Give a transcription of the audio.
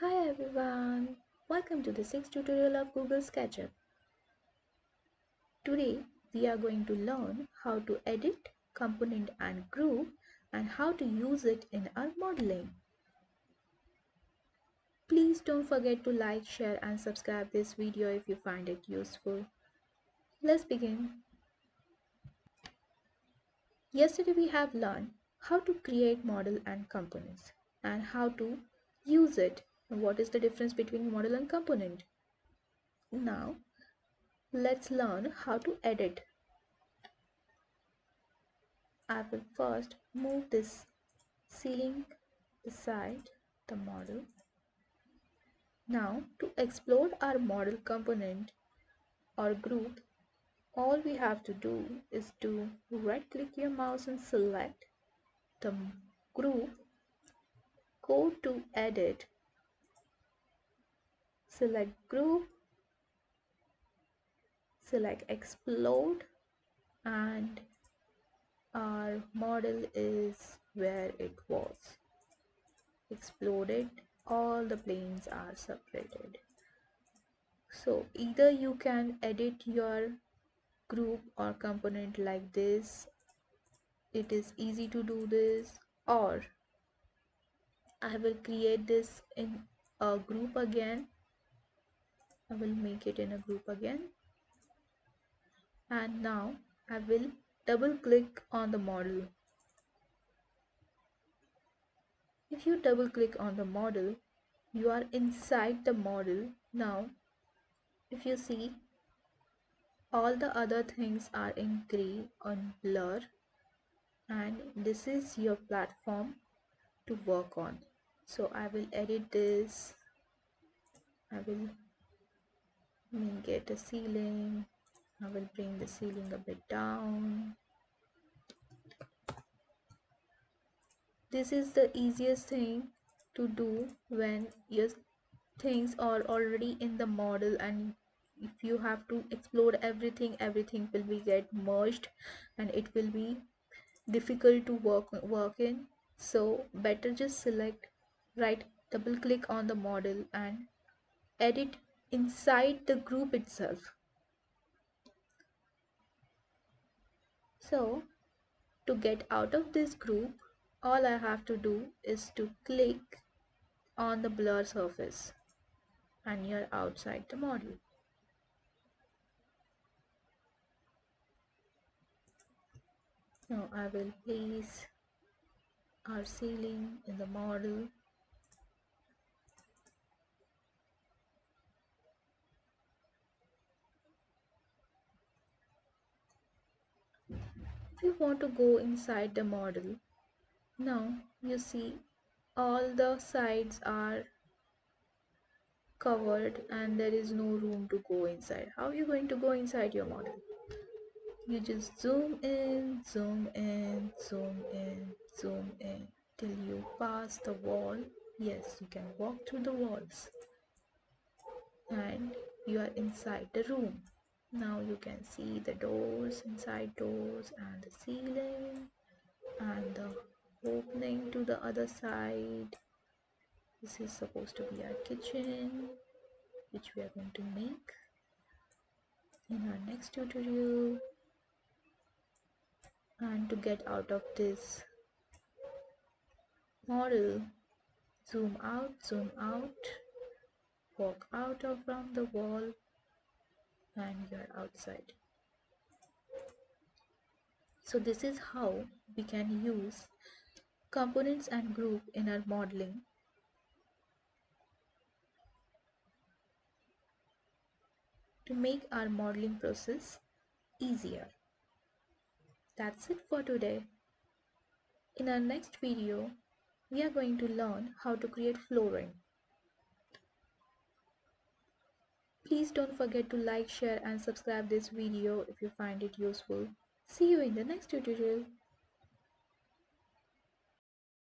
Hi everyone, welcome to the sixth tutorial of Google SketchUp. Today we are going to learn how to edit, component and group and how to use it in our modeling. Please don't forget to like, share and subscribe this video if you find it useful. Let's begin. Yesterday we have learned how to create model and components and how to use it. What is the difference between model and component? Now let's learn how to edit. I will first move this ceiling beside the model. Now to explode our model component or group, all we have to do is to right click your mouse and select the group, go to edit, select group, select explode, and our model is where it was. Exploded, all the planes are separated. So either you can edit your group or component like this, it is easy to do this, or I will create this in a group again. I will make it in a group again, and now I will double click on the model. If you double click on the model, you are inside the model. Now if you see, all the other things are in gray on blur, and this is your platform to work on. So I will edit this. I will make it a ceiling. I will bring the ceiling a bit down. This is the easiest thing to do when your things are already in the model, and if you have to explode everything, everything will be get merged and it will be difficult to work in. So better just select, right double click on the model and edit inside the group itself. So to get out of this group, all I have to do is to click on the blur surface and you're outside the model. Now I will place our ceiling in the model. If you want to go inside the model, now you see all the sides are covered and there is no room to go inside. How are you going to go inside your model? You just zoom in, zoom in, zoom in, zoom in till you pass the wall. Yes, you can walk through the walls and you are inside the room. Now you can see the doors, inside doors, and the ceiling and the opening to the other side. This is supposed to be our kitchen, which we are going to make in our next tutorial. And to get out of this model, zoom out, walk out of from the wall, and you're outside. So this is how we can use components and group in our modeling. To make our modeling process easier. That's it for today. In our next video, we are going to learn how to create flooring. Please don't forget to like, share and subscribe this video if you find it useful. See you in the next tutorial.